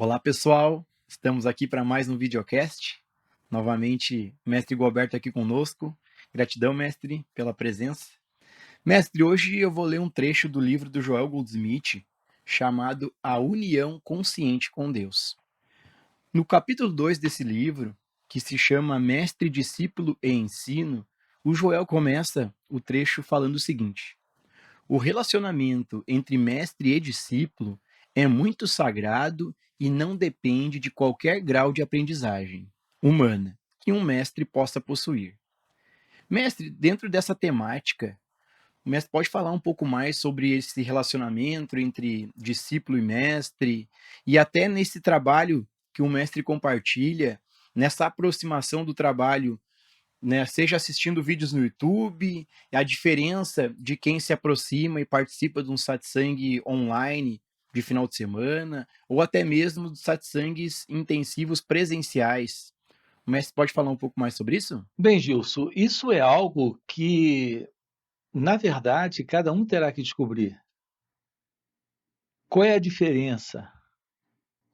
Olá, pessoal. Estamos aqui para mais um videocast. Novamente, mestre Gualberto aqui conosco. Gratidão, mestre, pela presença. Mestre, hoje eu vou ler um trecho do livro do Joel Goldsmith, chamado A União Consciente com Deus. No capítulo 2 desse livro, que se chama Mestre, Discípulo e Ensino, o Joel começa o trecho falando o seguinte: o relacionamento entre mestre e discípulo é muito sagrado e não depende de qualquer grau de aprendizagem humana que um mestre possa possuir. Mestre, dentro dessa temática, o mestre pode falar um pouco mais sobre esse relacionamento entre discípulo e mestre, e até nesse trabalho que o mestre compartilha, nessa aproximação do trabalho, né, seja assistindo vídeos no YouTube, a diferença de quem se aproxima e participa de um satsang online de final de semana, ou até mesmo dos satsangs intensivos presenciais. O mestre pode falar um pouco mais sobre isso? Bem, Gilson, isso é algo que, na verdade, cada um terá que descobrir. Qual é a diferença?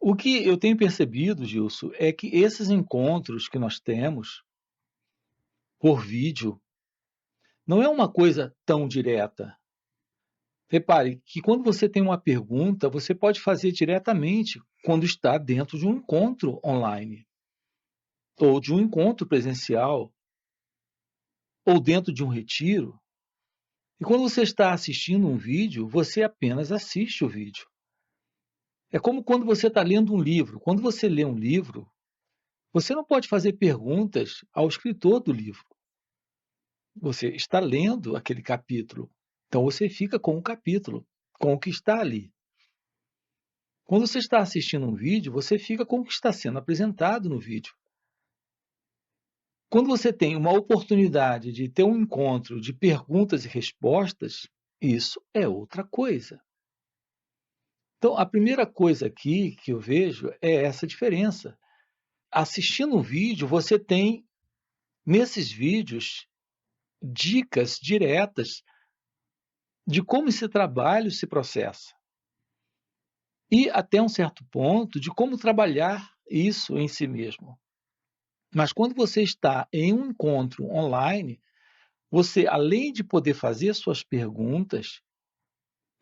O que eu tenho percebido, Gilson, é que esses encontros que nós temos por vídeo não é uma coisa tão direta. Repare que quando você tem uma pergunta, você pode fazer diretamente quando está dentro de um encontro online, ou de um encontro presencial, ou dentro de um retiro. E quando você está assistindo um vídeo, você apenas assiste o vídeo. É como quando você está lendo um livro. Quando você lê um livro, você não pode fazer perguntas ao escritor do livro. Você está lendo aquele capítulo. Então você fica com o capítulo, com o que está ali. Quando você está assistindo um vídeo, você fica com o que está sendo apresentado no vídeo. Quando você tem uma oportunidade de ter um encontro de perguntas e respostas, isso é outra coisa. Então, a primeira coisa aqui que eu vejo é essa diferença. Assistindo um vídeo, você tem, nesses vídeos, dicas diretas de como esse trabalho se processa. E, até um certo ponto, de como trabalhar isso em si mesmo. Mas quando você está em um encontro online, você, além de poder fazer suas perguntas,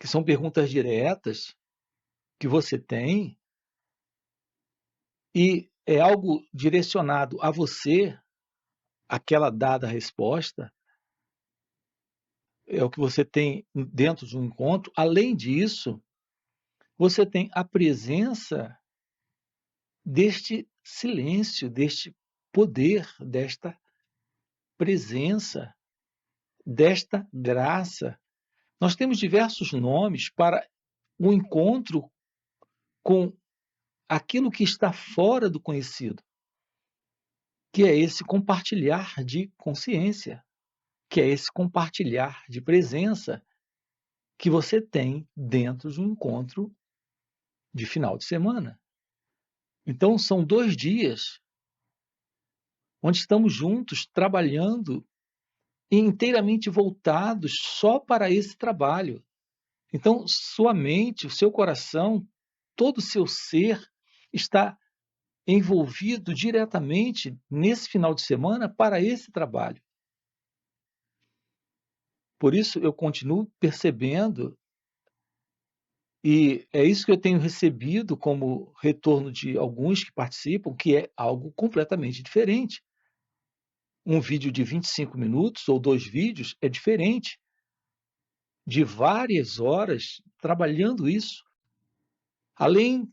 que são perguntas diretas que você tem, e é algo direcionado a você, aquela dada resposta, é o que você tem dentro de um encontro. Além disso, você tem a presença deste silêncio, deste poder, desta presença, desta graça. Nós temos diversos nomes para o encontro com aquilo que está fora do conhecido, que é esse compartilhar de consciência, que é esse compartilhar de presença que você tem dentro de um encontro de final de semana. Então, são 2 dias onde estamos juntos trabalhando e inteiramente voltados só para esse trabalho. Então, sua mente, o seu coração, todo o seu ser está envolvido diretamente nesse final de semana para esse trabalho. Por isso, eu continuo percebendo, e é isso que eu tenho recebido como retorno de alguns que participam, que é algo completamente diferente. Um vídeo de 25 minutos ou 2 vídeos é diferente de várias horas trabalhando isso, além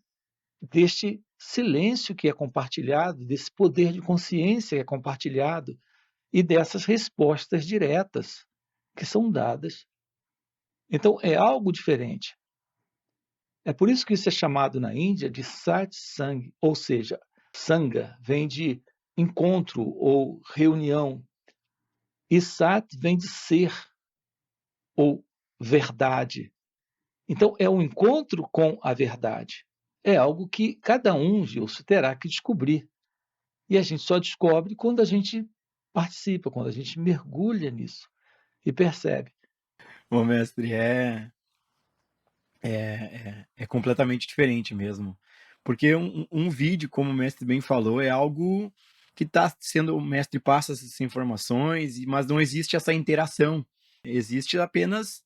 deste silêncio que é compartilhado, desse poder de consciência que é compartilhado e dessas respostas diretas que são dadas. Então, é algo diferente. É por isso que isso é chamado na Índia de satsang, ou seja, sangha vem de encontro ou reunião, e sat vem de ser ou verdade. Então, é um encontro com a verdade. É algo que cada um, Gilson, terá que descobrir. E a gente só descobre quando a gente participa, quando a gente mergulha nisso e percebe. O mestre é completamente diferente mesmo. Porque um vídeo, como o mestre bem falou, é algo que está sendo o mestre passa essas informações, mas não existe essa interação. Existe apenas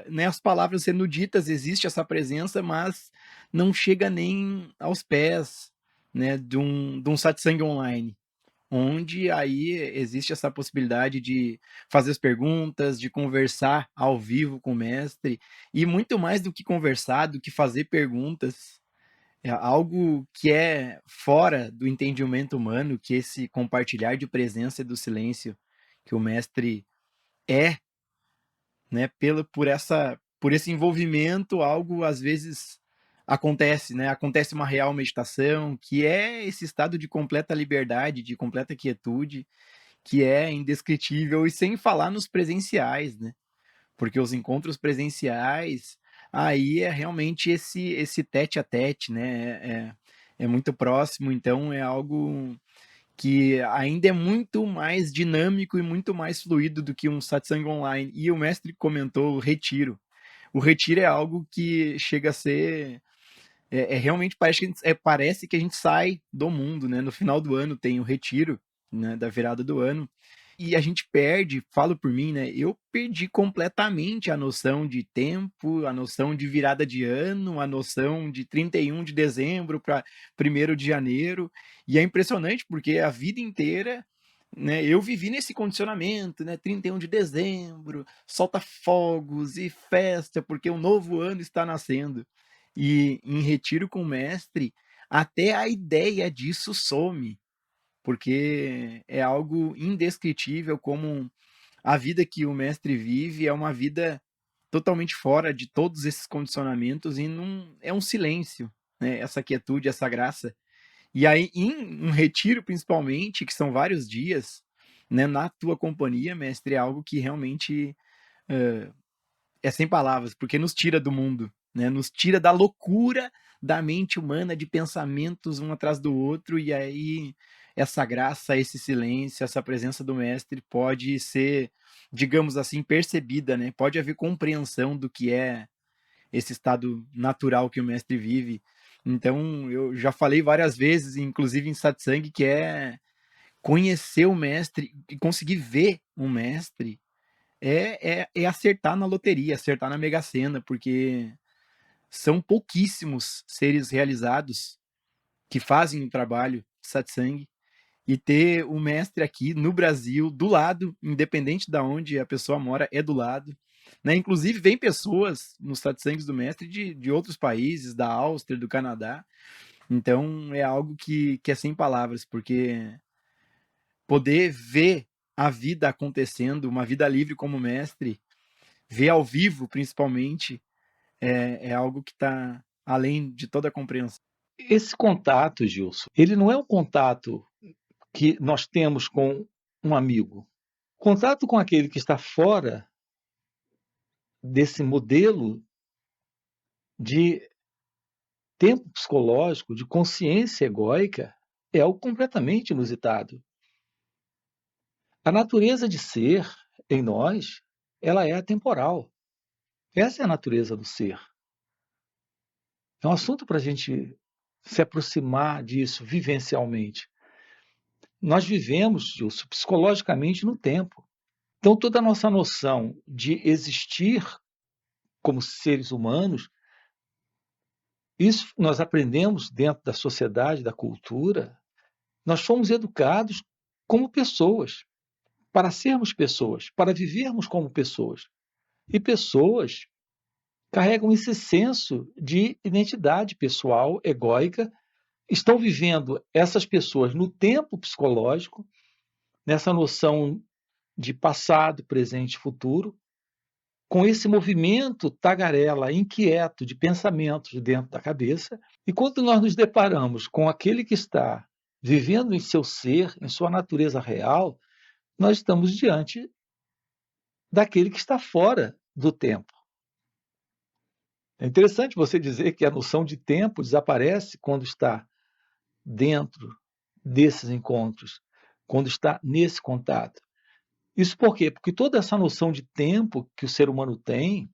né, as palavras sendo ditas, existe essa presença, mas não chega nem aos pés, né, de um satsang online, onde aí existe essa possibilidade de fazer as perguntas, de conversar ao vivo com o mestre, e muito mais do que conversar, do que fazer perguntas, é algo que é fora do entendimento humano, que esse compartilhar de presença e do silêncio que o mestre é, né, por esse envolvimento, algo às vezes acontece, né? Acontece uma real meditação, que é esse estado de completa liberdade, de completa quietude, que é indescritível, e sem falar nos presenciais, né? Porque os encontros presenciais, aí é realmente esse tete a tete, né? É muito próximo, então é algo que ainda é muito mais dinâmico e muito mais fluido do que um satsang online. E o mestre comentou o retiro. O retiro é algo que chega a ser realmente parece que a gente sai do mundo, né? No final do ano tem o retiro, né, da virada do ano, e a gente perde, falo por mim, né? Eu perdi completamente a noção de tempo, a noção de virada de ano, a noção de 31 de dezembro para 1º de janeiro. E é impressionante porque a vida inteira, né, eu vivi nesse condicionamento, né? 31 de dezembro, solta fogos e festa, porque o novo ano está nascendo. E em retiro com o mestre, até a ideia disso some, porque é algo indescritível como a vida que o mestre vive é uma vida totalmente fora de todos esses condicionamentos e não é um silêncio, né? Essa quietude, essa graça. E aí, em um retiro, principalmente, que são vários dias, né, na tua companhia, mestre, é algo que realmente é sem palavras, porque nos tira do mundo, né? Nos tira da loucura da mente humana, de pensamentos um atrás do outro, e aí essa graça, esse silêncio, essa presença do mestre pode ser, digamos assim, percebida, né? Pode haver compreensão do que é esse estado natural que o mestre vive. Então, eu já falei várias vezes, inclusive em satsang, que é conhecer o mestre e conseguir ver o mestre é acertar na loteria, acertar na Mega Sena, porque são pouquíssimos seres realizados que fazem o trabalho de satsang, e ter o mestre aqui no Brasil, do lado, independente de onde a pessoa mora, é do lado. Né? Inclusive, vem pessoas nos satsangs do mestre de outros países, da Áustria, do Canadá. Então, é algo que é sem palavras, porque poder ver a vida acontecendo, uma vida livre como mestre, ver ao vivo, principalmente, é algo que está além de toda a compreensão. Esse contato, Gilson, ele não é um contato que nós temos com um amigo. Contato com aquele que está fora desse modelo de tempo psicológico, de consciência egóica, é algo completamente inusitado. A natureza de ser em nós, ela é atemporal. Essa é a natureza do ser. É um assunto para a gente se aproximar disso vivencialmente. Nós vivemos, Gilson, psicologicamente no tempo. Então, toda a nossa noção de existir como seres humanos, isso nós aprendemos dentro da sociedade, da cultura. Nós fomos educados como pessoas, para sermos pessoas, para vivermos como pessoas. E pessoas carregam esse senso de identidade pessoal, egóica, estão vivendo essas pessoas no tempo psicológico, nessa noção de passado, presente e futuro, com esse movimento tagarela, inquieto de pensamentos dentro da cabeça. E quando nós nos deparamos com aquele que está vivendo em seu ser, em sua natureza real, nós estamos diante daquele que está fora do tempo. É interessante você dizer que a noção de tempo desaparece quando está dentro desses encontros, quando está nesse contato. Isso por quê? Porque toda essa noção de tempo que o ser humano tem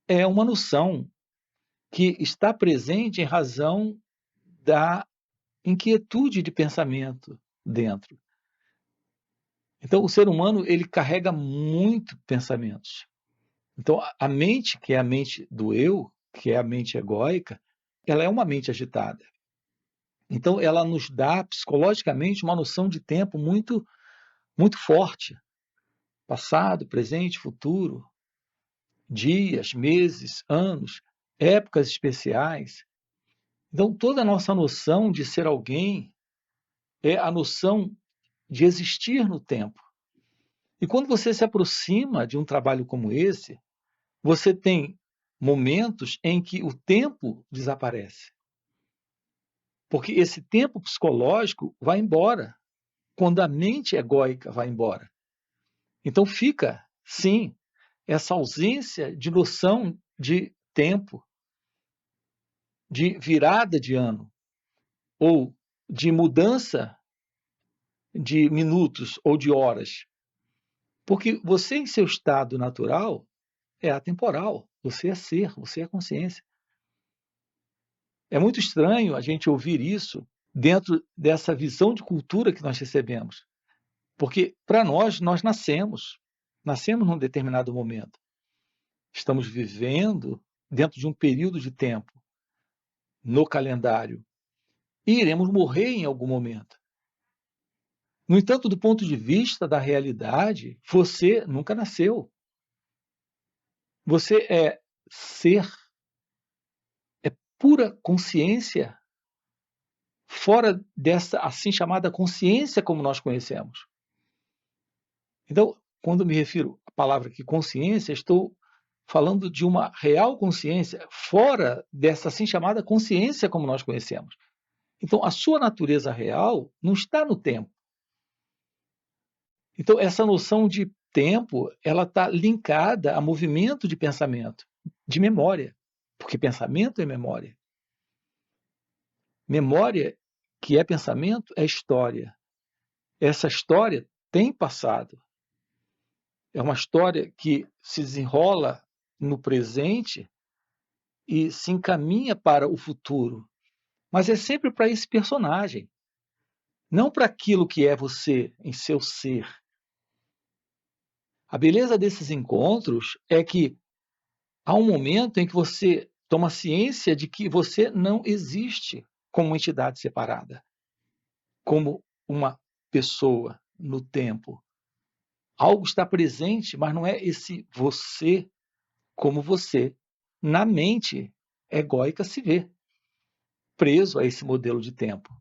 é uma noção que está presente em razão da inquietude de pensamento dentro. Então, o ser humano ele carrega muito pensamentos. Então, a mente, que é a mente do eu, que é a mente egóica, ela é uma mente agitada. Então, ela nos dá psicologicamente uma noção de tempo muito, muito forte. Passado, presente, futuro, dias, meses, anos, épocas especiais. Então, toda a nossa noção de ser alguém é a noção de existir no tempo. E quando você se aproxima de um trabalho como esse, você tem momentos em que o tempo desaparece. Porque esse tempo psicológico vai embora quando a mente egóica vai embora. Então fica, sim, essa ausência de noção de tempo, de virada de ano, ou de mudança de minutos ou de horas. Porque você, em seu estado natural, é atemporal. Você é ser, você é consciência. É muito estranho a gente ouvir isso dentro dessa visão de cultura que nós recebemos. Porque, para nós, nós nascemos num determinado momento. Estamos vivendo dentro de um período de tempo no calendário e iremos morrer em algum momento. No entanto, do ponto de vista da realidade, você nunca nasceu. Você é ser, é pura consciência, fora dessa assim chamada consciência como nós conhecemos. Então, quando me refiro à palavra aqui consciência, estou falando de uma real consciência fora dessa assim chamada consciência como nós conhecemos. Então, a sua natureza real não está no tempo. Então, essa noção de tempo, ela está linkada a movimento de pensamento, de memória, porque pensamento é memória. Memória, que é pensamento, é história. Essa história tem passado. É uma história que se desenrola no presente e se encaminha para o futuro. Mas é sempre para esse personagem, não para aquilo que é você em seu ser. A beleza desses encontros é que há um momento em que você toma ciência de que você não existe como uma entidade separada, como uma pessoa no tempo. Algo está presente, mas não é esse você como você na mente egóica se vê, preso a esse modelo de tempo.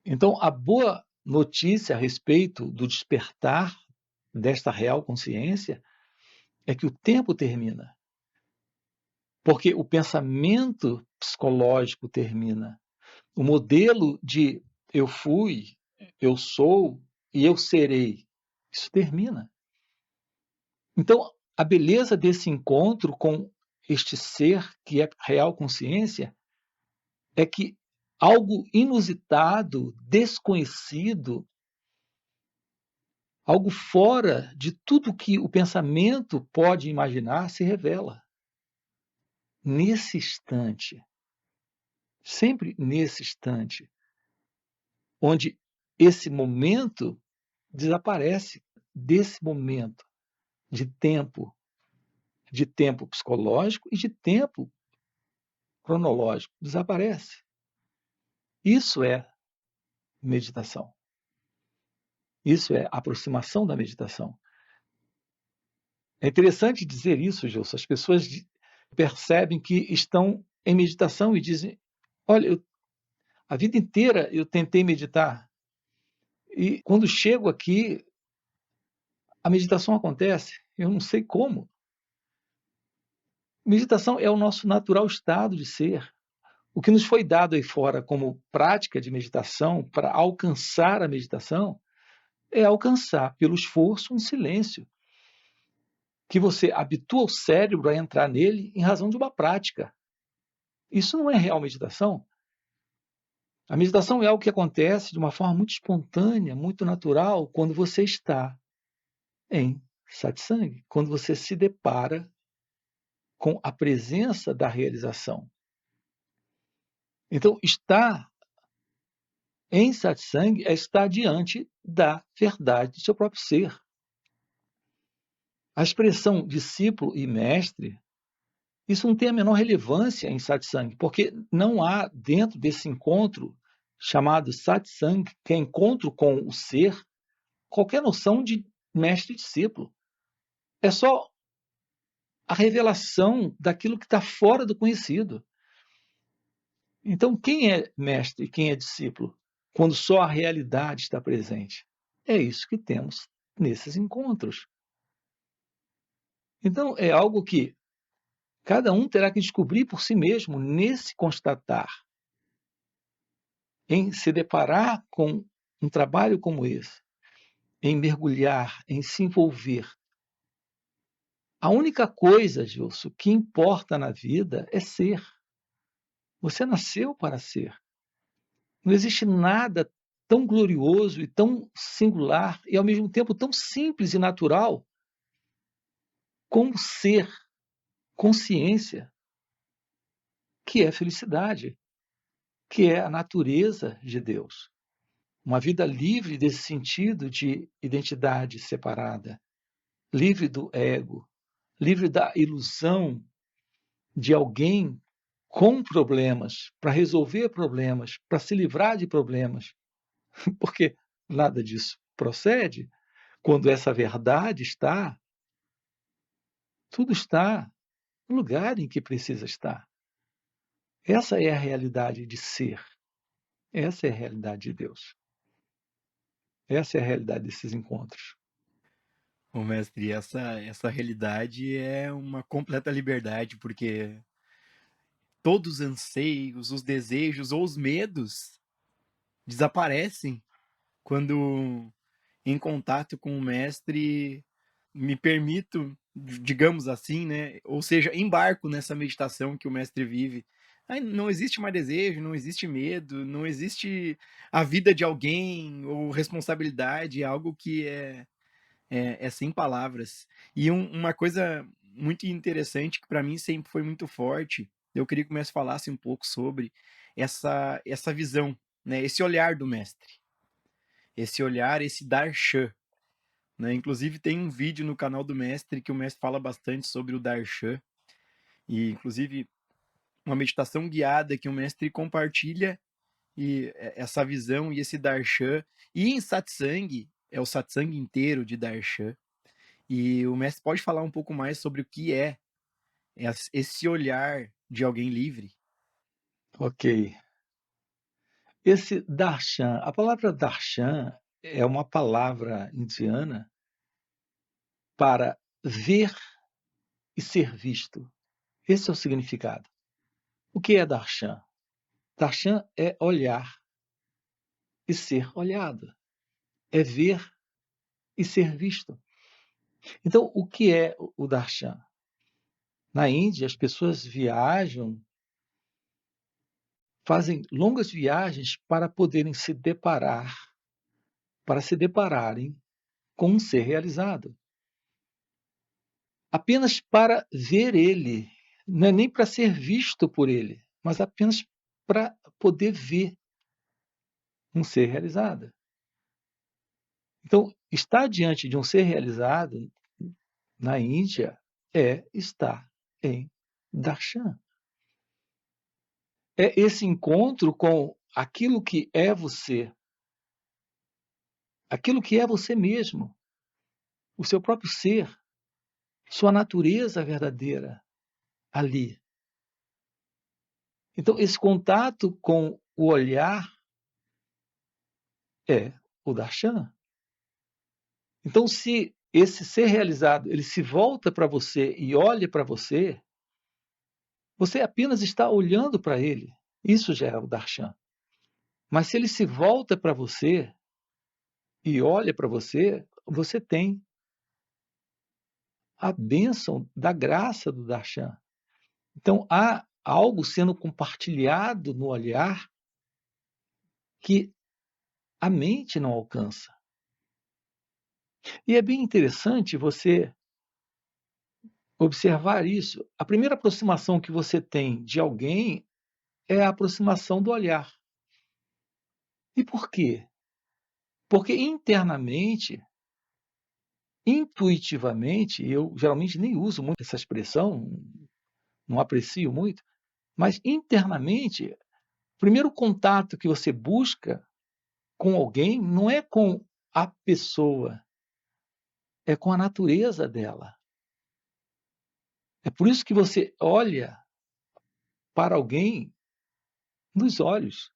Então, a boa notícia a respeito do despertar desta real consciência é que o tempo termina. Porque o pensamento psicológico termina. O modelo de eu fui, eu sou e eu serei, isso termina. Então, a beleza desse encontro com este ser que é real consciência é que algo inusitado, desconhecido, algo fora de tudo que o pensamento pode imaginar se revela. Nesse instante, sempre nesse instante, onde esse momento desaparece desse momento de tempo psicológico e de tempo cronológico, desaparece. Isso é meditação. Isso é aproximação da meditação. É interessante dizer isso, Gilson. As pessoas percebem que estão em meditação e dizem: olha, a vida inteira eu tentei meditar e quando chego aqui, a meditação acontece. Eu não sei como. Meditação é o nosso natural estado de ser. O que nos foi dado aí fora como prática de meditação para alcançar a meditação é alcançar pelo esforço um silêncio, que você habitua o cérebro a entrar nele em razão de uma prática. Isso não é real meditação. A meditação é algo que acontece de uma forma muito espontânea, muito natural, quando você está em satsang, quando você se depara com a presença da realização. Então, estar em satsang é estar diante da verdade do seu próprio ser. A expressão discípulo e mestre, isso não tem a menor relevância em satsang, porque não há dentro desse encontro chamado satsang, que é encontro com o ser, qualquer noção de mestre e discípulo. É só a revelação daquilo que está fora do conhecido. Então, quem é mestre e quem é discípulo? Quando só a realidade está presente. É isso que temos nesses encontros. Então, é algo que cada um terá que descobrir por si mesmo nesse constatar, em se deparar com um trabalho como esse, em mergulhar, em se envolver. A única coisa, Gilson, que importa na vida é ser. Você nasceu para ser. Não existe nada tão glorioso e tão singular e, ao mesmo tempo, tão simples e natural como ser, consciência, que é felicidade, que é a natureza de Deus. Uma vida livre desse sentido de identidade separada, livre do ego, livre da ilusão de alguém com problemas, para resolver problemas, para se livrar de problemas, porque nada disso procede quando essa verdade está, tudo está no lugar em que precisa estar. Essa é a realidade de ser. Essa é a realidade de Deus. Essa é a realidade desses encontros. Ô, mestre, essa realidade é uma completa liberdade, porque todos os anseios, os desejos ou os medos desaparecem quando em contato com o mestre me permito, digamos assim, né? Ou seja, embarco nessa meditação que o mestre vive. Aí não existe mais desejo, não existe medo, não existe a vida de alguém ou responsabilidade, é algo que é sem palavras. E uma coisa muito interessante que para mim sempre foi muito forte, eu queria que o mestre falasse um pouco sobre essa visão, né? Esse olhar do mestre, esse olhar, esse darshan, né? Inclusive tem um vídeo no canal do mestre que o mestre fala bastante sobre o darshan e inclusive uma meditação guiada que o mestre compartilha e essa visão e esse darshan e em satsang é o satsang inteiro de darshan. E o mestre pode falar um pouco mais sobre o que é esse olhar de alguém livre? Ok. Esse darshan, a palavra darshan é uma palavra indiana para ver e ser visto. Esse é o significado. O que é darshan? Darshan é olhar e ser olhado. É ver e ser visto. Então, o que é o darshan? Na Índia, as pessoas viajam, fazem longas viagens para poderem se deparar, para se depararem com um ser realizado. Apenas para ver ele, não é nem para ser visto por ele, mas apenas para poder ver um ser realizado. Então, estar diante de um ser realizado na Índia é estar em darshan. É esse encontro com aquilo que é você mesmo, o seu próprio ser, sua natureza verdadeira ali. Então, esse contato com o olhar é o darshan. Então, se esse ser realizado ele se volta para você e olha para você, você apenas está olhando para ele. Isso já é o darshan. Mas se ele se volta para você e olha para você, você tem a bênção da graça do darshan. Então, há algo sendo compartilhado no olhar que a mente não alcança. E é bem interessante você observar isso. A primeira aproximação que você tem de alguém é a aproximação do olhar. E por quê? Porque internamente, intuitivamente, eu geralmente nem uso muito essa expressão, não aprecio muito, mas internamente, o primeiro contato que você busca com alguém não é com a pessoa, é com a natureza dela. É por isso que você olha para alguém nos olhos.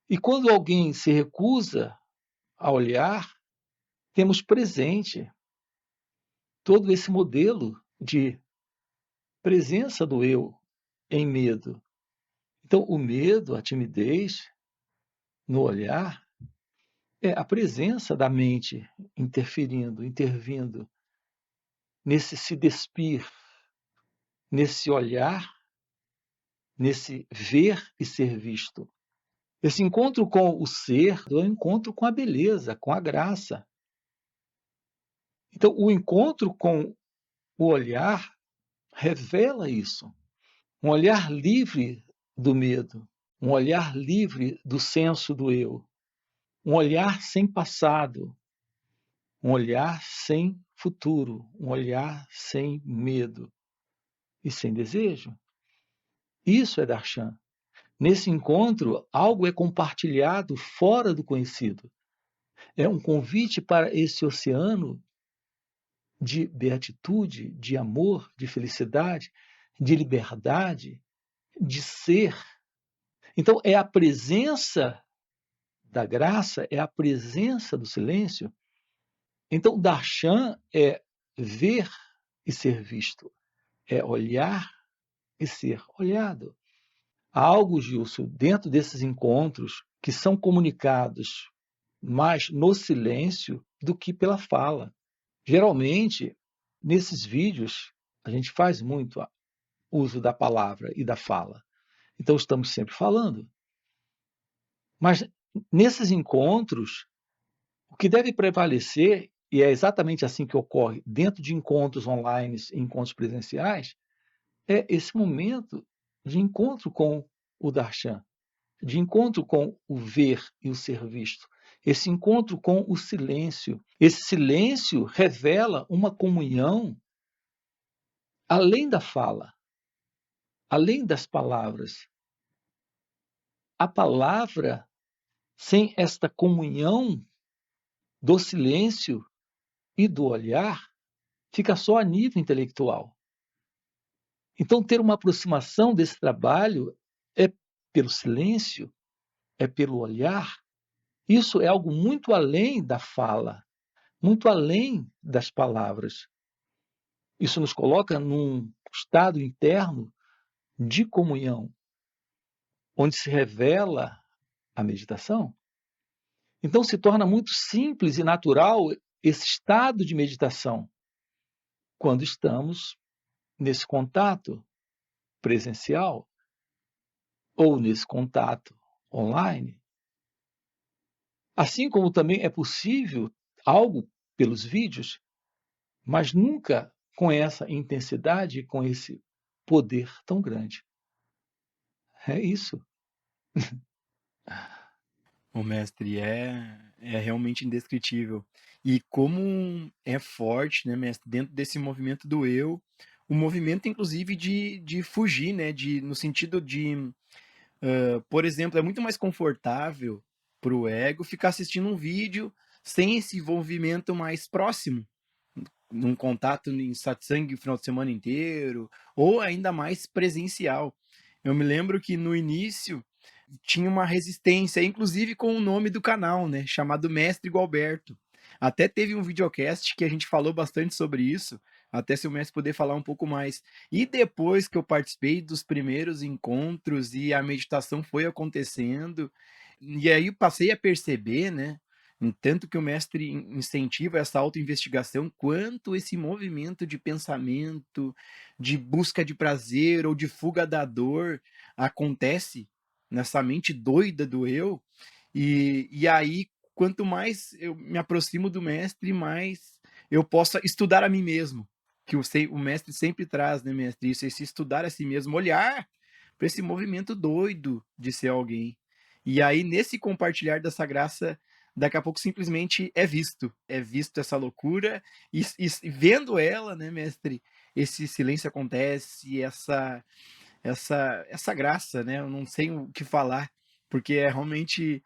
E quando alguém se recusa a olhar, temos presente todo esse modelo de presença do eu em medo. Então, o medo, a timidez no olhar, é a presença da mente interferindo, intervindo nesse se despir, nesse olhar, nesse ver e ser visto. Esse encontro com o ser é um encontro com a beleza, com a graça. Então, o encontro com o olhar revela isso. Um olhar livre do medo, um olhar livre do senso do eu, um olhar sem passado, um olhar sem futuro, um olhar sem medo e sem desejo. Isso é darshan. Nesse encontro, algo é compartilhado fora do conhecido. É um convite para esse oceano de beatitude, de amor, de felicidade, de liberdade, de ser. Então, é a presença da graça, é a presença do silêncio. Então, darshan é ver e ser visto, é olhar e ser olhado. Há algo, Gilson, dentro desses encontros que são comunicados mais no silêncio do que pela fala. Geralmente, nesses vídeos, a gente faz muito uso da palavra e da fala. Então, estamos sempre falando. Mas nesses encontros, o que deve prevalecer, e é exatamente assim que ocorre dentro de encontros online e encontros presenciais, é esse momento de encontro com o darshan, de encontro com o ver e o ser visto, esse encontro com o silêncio. Esse silêncio revela uma comunhão além da fala, além das palavras. A palavra, sem esta comunhão do silêncio e do olhar, fica só a nível intelectual. Então, ter uma aproximação desse trabalho é pelo silêncio, é pelo olhar. Isso é algo muito além da fala, muito além das palavras. Isso nos coloca num estado interno de comunhão, onde se revela a meditação. Então, se torna muito simples e natural esse estado de meditação quando estamos nesse contato presencial ou nesse contato online. Assim como também é possível algo pelos vídeos, mas nunca com essa intensidade e com esse poder tão grande. É isso. O mestre é realmente indescritível. E como é forte, né, mestre, dentro desse movimento do eu, o movimento, inclusive, de fugir, né, no sentido de, por exemplo, é muito mais confortável para o ego ficar assistindo um vídeo sem esse envolvimento mais próximo, num contato em satsang o final de semana inteiro, ou ainda mais presencial. Eu me lembro que no início tinha uma resistência, inclusive com o nome do canal, né? Chamado Mestre Gualberto. Até teve um videocast que a gente falou bastante sobre isso, até se o mestre poder falar um pouco mais. E depois que eu participei dos primeiros encontros e a meditação foi acontecendo, e aí eu passei a perceber, né? Tanto que o mestre incentiva essa autoinvestigação, quanto esse movimento de pensamento, de busca de prazer ou de fuga da dor acontece nessa mente doida do eu, e aí, quanto mais eu me aproximo do mestre, mais eu posso estudar a mim mesmo. que o mestre sempre traz, né, mestre? Isso, esse estudar a si mesmo, olhar para esse movimento doido de ser alguém. E aí, nesse compartilhar dessa graça, daqui a pouco simplesmente é visto essa loucura, e vendo ela, né, mestre, esse silêncio acontece, essa graça, né? Eu não sei o que falar, porque é realmente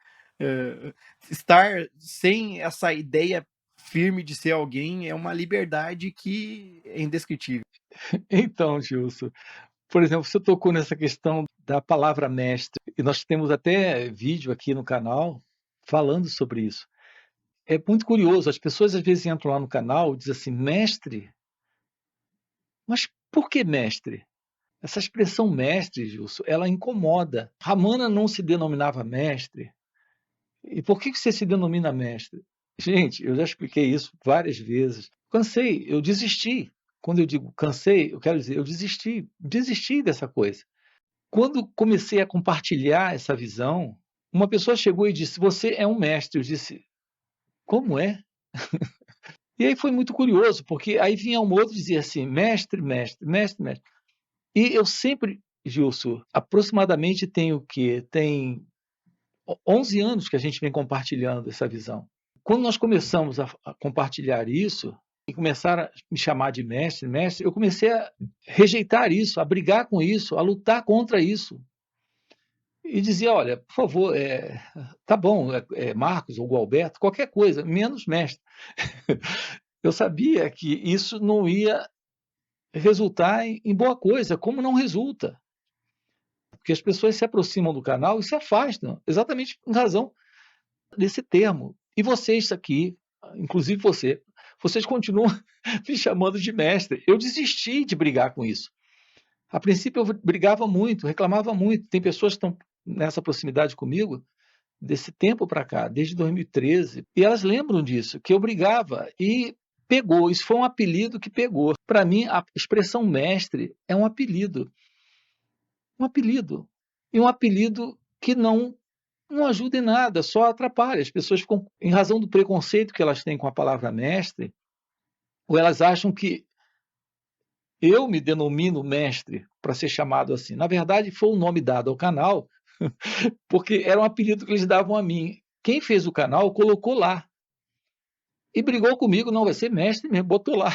estar sem essa ideia firme de ser alguém é uma liberdade que é indescritível. Então, Gilson, por exemplo, você tocou nessa questão da palavra mestre, e nós temos até vídeo aqui no canal falando sobre isso. É muito curioso, as pessoas às vezes entram lá no canal e dizem assim, mestre? Mas por que mestre? Essa expressão mestre, Gilson, ela incomoda. Ramana não se denominava mestre. E por que você se denomina mestre? Gente, eu já expliquei isso várias vezes. Cansei, eu desisti. Quando eu digo cansei, eu quero dizer, eu desisti dessa coisa. Quando comecei a compartilhar essa visão, uma pessoa chegou e disse: Você é um mestre. Eu disse: Como é? E aí foi muito curioso, porque aí vinha um outro e dizia assim: Mestre, mestre, mestre, mestre. E eu sempre, Gilson, aproximadamente tem o quê? Tem 11 anos que a gente vem compartilhando essa visão. Quando nós começamos a compartilhar isso, e começaram a me chamar de mestre, mestre, eu comecei a rejeitar isso, a brigar com isso, a lutar contra isso. E dizia, olha, por favor, tá bom, Marcos ou Gualberto, qualquer coisa, menos mestre. Eu sabia que isso não ia resultar em boa coisa, como não resulta. Porque as pessoas se aproximam do canal e se afastam, exatamente em razão desse termo. E vocês aqui, inclusive vocês continuam me chamando de mestre. Eu desisti de brigar com isso. A princípio eu brigava muito, reclamava muito. Tem pessoas que estão nessa proximidade comigo desse tempo para cá, desde 2013, e elas lembram disso, que eu brigava e pegou. Isso foi um apelido que pegou. Para mim, a expressão mestre é um apelido. Um apelido. E um apelido que não ajuda em nada, só atrapalha. As pessoas ficam, em razão do preconceito que elas têm com a palavra mestre, ou elas acham que eu me denomino mestre para ser chamado assim. Na verdade, foi o nome dado ao canal, porque era um apelido que eles davam a mim. Quem fez o canal colocou lá. E brigou comigo, não vai ser mestre mesmo, botou lá.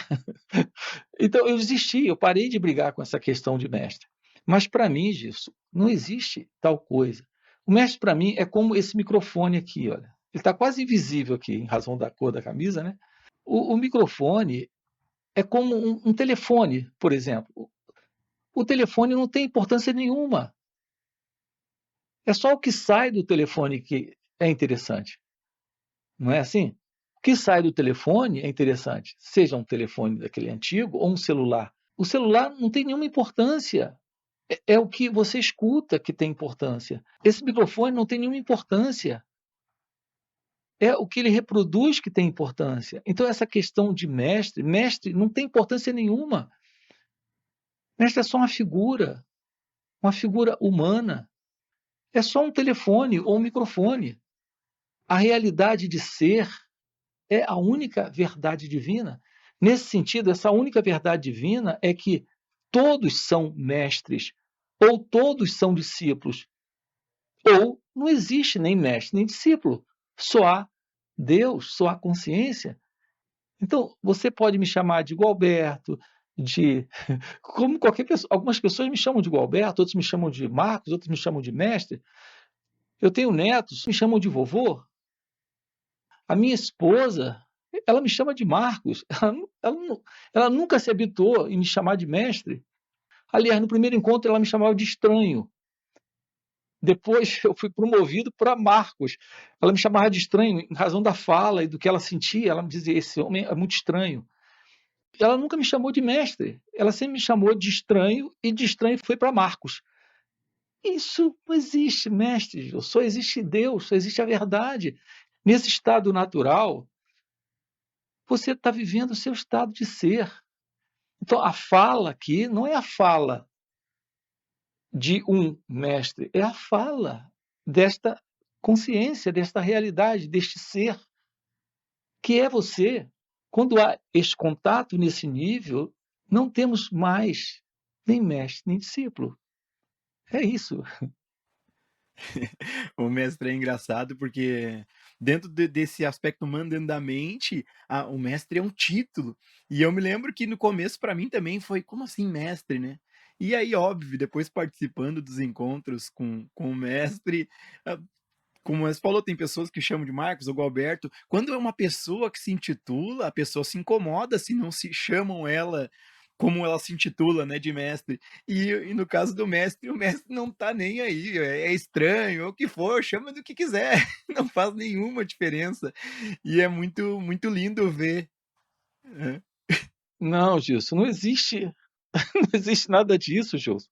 Então eu desisti, eu parei de brigar com essa questão de mestre. Mas para mim, Gilson, não existe tal coisa. O mestre para mim é como esse microfone aqui, olha. Ele está quase invisível aqui, em razão da cor da camisa, né? O microfone é como um telefone, por exemplo. O telefone não tem importância nenhuma. É só o que sai do telefone que é interessante. Não é assim? O que sai do telefone é interessante, seja um telefone daquele antigo ou um celular. O celular não tem nenhuma importância. É o que você escuta que tem importância. Esse microfone não tem nenhuma importância. É o que ele reproduz que tem importância. Então, essa questão de mestre, mestre não tem importância nenhuma. Mestre é só uma figura humana. É só um telefone ou um microfone. A realidade de ser é a única verdade divina. Nesse sentido, essa única verdade divina é que todos são mestres, ou todos são discípulos, ou não existe nem mestre nem discípulo, só há Deus, só há consciência. Então, você pode me chamar de Gualberto, de como qualquer pessoa. Algumas pessoas me chamam de Gualberto, outros me chamam de Marcos, outros me chamam de mestre. Eu tenho netos, me chamam de vovô. A minha esposa, ela me chama de Marcos. Ela nunca se habituou em me chamar de mestre. Aliás, no primeiro encontro, ela me chamava de estranho. Depois eu fui promovido para Marcos. Ela me chamava de estranho em razão da fala e do que ela sentia. Ela me dizia: esse homem é muito estranho. Ela nunca me chamou de mestre. Ela sempre me chamou de estranho e de estranho foi para Marcos. Isso não existe, mestre. Só existe Deus, só existe a verdade. Nesse estado natural, você está vivendo o seu estado de ser. Então, a fala aqui não é a fala de um mestre, é a fala desta consciência, desta realidade, deste ser, que é você. Quando há este contato nesse nível, não temos mais nem mestre, nem discípulo. É isso. O mestre é engraçado porque dentro desse aspecto humano, dentro da mente, o mestre é um título. E eu me lembro que no começo para mim também foi: "Como assim mestre, né?". E aí óbvio, depois participando dos encontros com o mestre, hã, como você falou, tem pessoas que chamam de Marcos ou Gualberto. Quando é uma pessoa que se intitula, a pessoa se incomoda se não se chamam ela como ela se intitula, né, de mestre. E no caso do mestre, o mestre não tá nem aí, é estranho, ou o que for, chama do que quiser, não faz nenhuma diferença. E é muito lindo ver. Hã. Não, Gilson, não existe não existe nada disso, Gilson.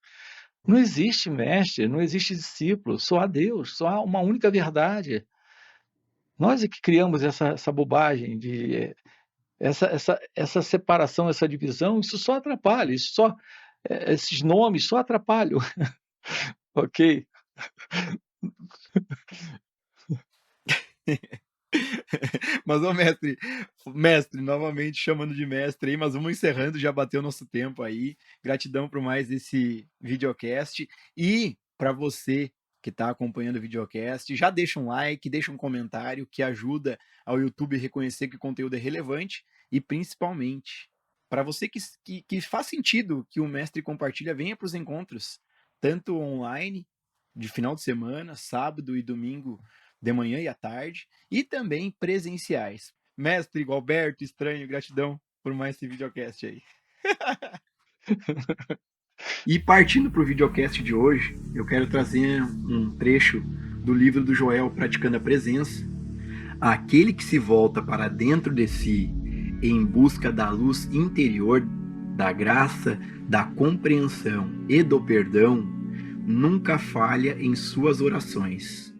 Não existe mestre, não existe discípulo, só há Deus, só há uma única verdade. Nós é que criamos essa bobagem de essa separação, essa divisão, isso só atrapalha, isso só esses nomes só atrapalham, ok? Mas ô mestre, novamente chamando de mestre aí, mas vamos encerrando, já bateu nosso tempo aí. Gratidão por mais esse videocast. E para você que está acompanhando o videocast, já deixa um like, deixa um comentário que ajuda ao YouTube reconhecer que o conteúdo é relevante e principalmente para você que faz sentido que o mestre compartilha, venha para os encontros, tanto online, de final de semana, sábado e domingo de manhã e à tarde, e também presenciais. Mestre Alberto, estranho, gratidão por mais esse videocast aí. E partindo para o videocast de hoje, eu quero trazer um trecho do livro do Joel Praticando a Presença. Aquele que se volta para dentro de si em busca da luz interior, da graça, da compreensão e do perdão, nunca falha em suas orações.